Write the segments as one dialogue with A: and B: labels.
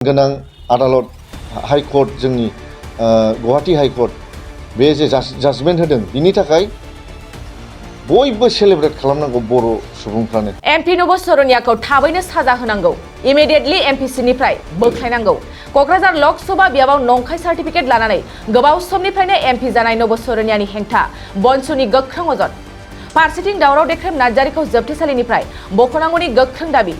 A: गोनां आदालत हाइकर्ट जोंनि गुवाहाटी हाइकर्ट बे जे जाजमेन्ट होदों बिनि थाखाय बयबो सेलेब्रेट खालामनांगौ बर' सुबुंफ्रानो।
B: एमपि नब सरनियाखौ थाबैनो साजा होनांगौ, इमिडिएटलि एमपिसिनिफ्राय बोख्लायनांगौ। क'क्राझार लकसभा बियाबाव नंखाय सार्टिफिकेट लानानै गोबाव समनिफ्रायनो एमपि जानाय नब सरनियानि हेंथा बनसुनि गोख्रों अजद। फारसेथिं दावराव देख्रेब नार्जारिखौ जोबथेसालिनिफ्राय बख'नांगौनि गोख्रों दाबि।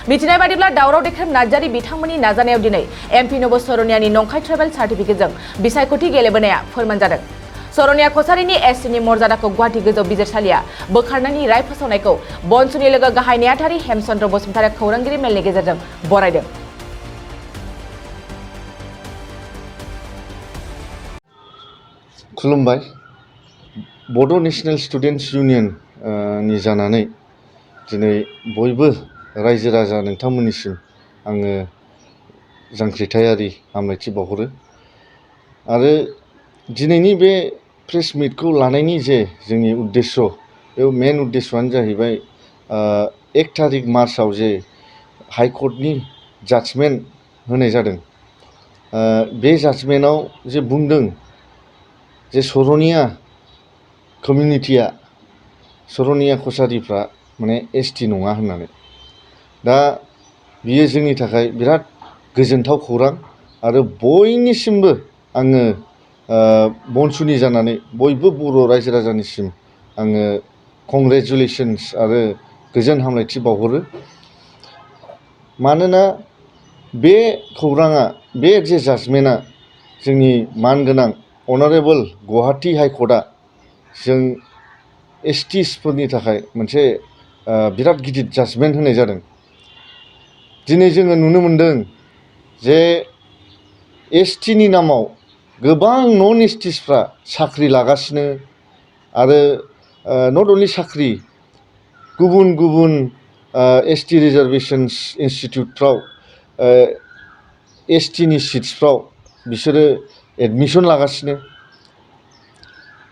B: मिथिनाय बादिब्ला दावराव देख्रेब नार्जारि बिथांमोननि नाजानायाव दिनै एमपि नब सरनियानि नंखाय ट्रेभेल सार्टिफिकेटजों बिसायख'थि गेलेबोनाया फोरमान जादों। सरनिया कछारिनि एसटिनि मर्यादाखौ गुवाहाटी गोजौ बिजिरसालिया बोखारनायनि राय फोसावनायखौ बनसुनि लोगो गाहाय नेहाथारि हेमचन्द्र बसुमतारिया खौरांगिरि मेलनि गेजेरजों बरायदों।
A: खुलुमबाय। बड' नेशनेल स्टुडेन्टस इउनियन नि जानानै दिनै बयबो रायजो राजा नोंथांमोननिसिम आङो जांख्रिथायारि हामलायथि बावहरो आरो दिनैनि बे प्रेस मिटखौ लानायनि जे जोंनि उद्देश्य बे मेन उद्देश्यआनो जाहैबाय 1 तारिख मार्चआव जे हाइकर्टनि जाजमेन्ट होनाय जादों। बे जाजमेन्टआव जे बुंदों जे सरनिया कमिउनिटिया सरनिया कछारिफ्रा माने एसटि नङा होननानै। दा बियो जोंनि थाखाय बिराद गोजोनथाव खौरां आरो बयनिसिमबो आङो बनसुनि जानानै बयबो बर' रायजो राजानिसिम आङो कंग्रेचुलेसन्स आरो गोजोन हामलायथि बावहरो। मानोना बे खौराङा बे जे जाजमेन्टआ जोंनि मानगोनां अनारेबल गुवाहाटी हाइकर्टआ जों एसटिसफोरनि थाखाय मोनसे बिराद गिदिर जाजमेन्ट होनाय जादों। दिनै जोङो नुनो मोनदों जे एसटिनि नामाव गोबां नन एसटिसफ्रा साख्रि लागासिनो आरो नट अनलि साख्रि गुबुन गुबुन एसटि रिजार्भेशन्स इनस्टिटिउटफ्राव एसटिनि सिट्सफ्राव बिसोरो एडमिसन लागासिनो।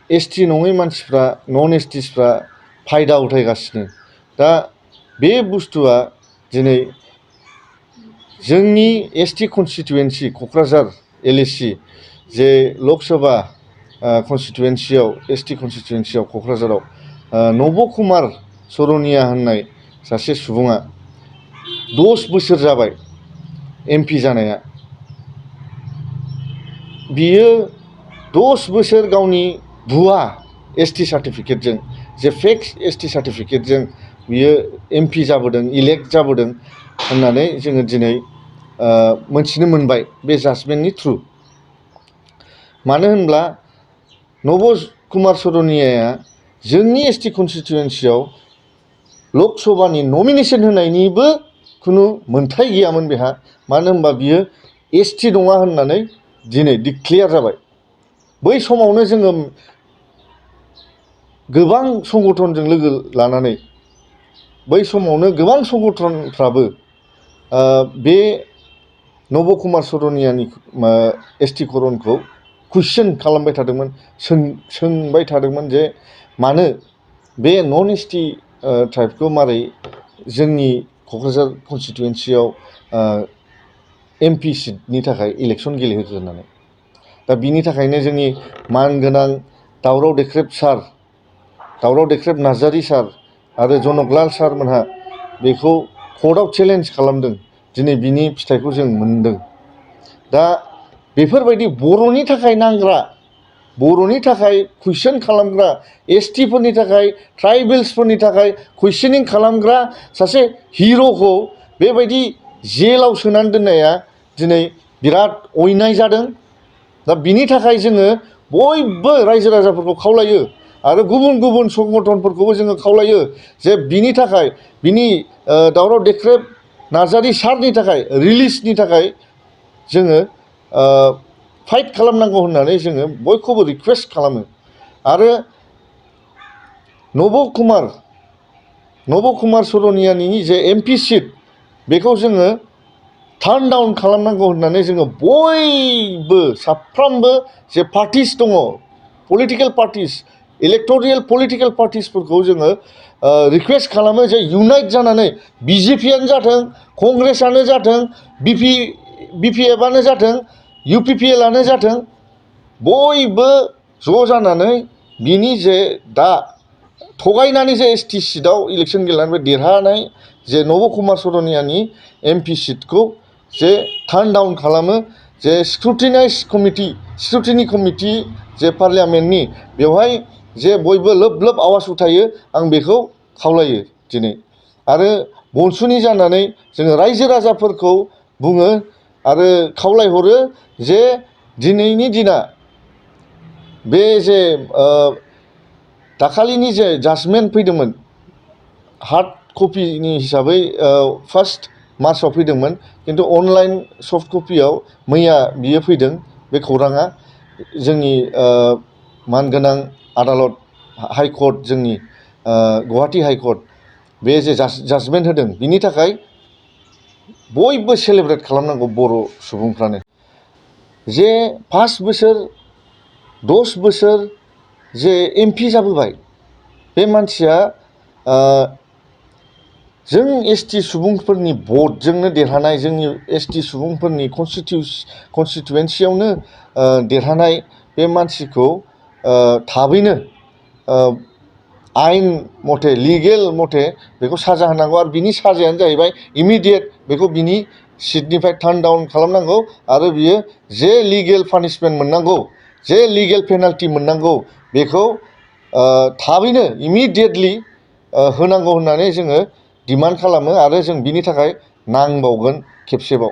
A: एसटि नङै मानसिफ्रा नन एसटिसफ्रा फायदा उथायगासिनो। दा बे बुस्थुआ दिनै जोंनि एसटि कनस्टिटुवेन्सि क'क्राझार एलएसि जे लकसभा कनस्टिटुवेन्सियाव एसटि कनस्टिटुवेन्सियाव क'क्राझाराव नब कुमार सरनिया होननाय सासे सुबुङा 10 बोसोर जाबाय एमपि जानाया। बियो 10 बोसोर गावनि भुवा एसटि सार्टिफिकेटजों जे फेक एसटि सार्टिफिकेटजों बियो एमपि जाबोदों, इलेक्ट जाबोदों होननानै जोङो दिनै मोनथिनो मोनबाय बे जाजमेन्टनि थ्रु। मानो होनब्ला नब कुमार सरनियाया जोंनि एसटि कनस्टिटुवेन्सियाव लकसभानि नमिनेसन होनायनिबो खुनु मोन्थाय गैयामोन बेहा। मानो होनबा बियो एसटि नङा होननानै दिनै डिक्लेयार जाबाय। बै समावनो जोङो गोबां संगठनजों लोगो लानानै बै समावनो गोबां संगठनफ्राबो बे नब कुमार सरनियानि एसटि करनखौ कुइसन खालामबाय थादोंमोन, सोंबाय थादोंमोन जे मानो बे नन एसटि ट्राइबखौ मारै जोंनि क'क्राझार कनस्टिटुवेन्सियाव एमपि सिटनि थाखाय इलेक्सन गेलेहोखो होननानै। दा बिनि थाखायनो जोंनि मानगोनां दावराव देख्रेब नार्जारि सार आरो जनकलाल सारमोनहा बेखौ कर्टआव चेलेन्ज खालामदों। दिनै बिनि फिथाइखौ जों मोनदों। दा बेफोरबायदि बर'नि थाखाय नांग्रा, बर'नि थाखाय कुइसन खालामग्रा, एसटिफोरनि थाखाय ट्राइबेल्सफोरनि थाखाय कुइसनिं खालामग्रा सासे हिर'खौ बेबायदि जेलाव सोनानै दोननाया दिनै बिराद अयनाय जादों। दा बिनि थाखाय जोङो बयबो रायजो राजाफोरखौ खावलायो आरो गुबुन गुबुन संगठनफोरखौबो जोङो खावलायो जे बिनि थाखाय बिनि दावराव देख्रेब नार्जारि सारनि थाखाय रिलिजनि थाखाय जोङो फाइट खालामनांगौ होननानै जोङो बयखौबो रिकुवेस्ट खालामो। आरो नब कुमार सरनियानि जे एमपि सिट बेखौ जोङो टार्न डाउन खालामनांगौ होननानै जोङो बयबो साफ्रोमबो जे पार्टिस दङ, पलिटिकेल पार्टिस, इलेक्ट'रियेल पलिटिकेल पार्टिसफोरखौ जोङो रिकुवेस्ट खालामो जे इउनाइट जानानै बिजेपियानो जाथों, कंग्रेसआनो जाथों, BPFआनो जाथों UPPLआनो जाथों बयबो ज' जानानै बिनि जे दा थगायनानै जे ST सिटआव इलेक्सन गेलेनानै देरहानाय जे नब कुमार सरनियानि MP सिटखौ जे टार्न डाउन खालामो, जे स्क्रुटिनि कमिटि जे पार्लियामेन्टनि बेवहाय जे बयबो लोब लोब आवाज उथायो, आं बेखौ खावलायो दिनै। आरो बनसुनि जानानै जोङो रायजो राजाफोरखौ बुङो आरो खावलायहरो जे दिनैनि दिना बे जे दाखालिनि जे जाजमेन्ट फैदोंमोन हार्ड कपिनि हिसाबै 1 मार्चआव फैदोंमोन, खिन्थु अनलाइन सफ्ट कपियाव मैया बियो फैदों। बे खौराङा जोंनि मानगोनां आदालत हाइकर्ट, जोंनि गुवाहाटि हाइकर्ट बे जे जाजमेन्ट होदों, बिनि थाखाय बयबो सेलेब्रेट खालामनांगौ बर' सुबुंफ्रानो। जे 5 बोसोर 10 बोसोर जे MP जाबोबाय, बे मानसिया जों ST सुबुंफोरनि भटजोंनो देरहानाय, जोंनि ST सुबुंफोरनि कनस्टिटुवेन्सियावनो देरहानाय बे मानसिखौ थाबैनो आयेन मथे, लिगेल मथे बेखौ साजा होनांगौ। आरो बिनि साजायानो जाहैबाय इमिडियेट बेखौ बिनि सिटनिफ्राय टार्न डाउन खालामनांगौ आरो बियो जे लिगेल पानिशमेन्ट मोननांगौ, जे लिगेल पेनाल्टि मोननांगौ, बेखौ थाबैनो इमिडियेटलि होनांगौ होननानै जोङो डिमान्ड खालामो आरो जों बिनि थाखाय नांबावगोन खेबसेबाव।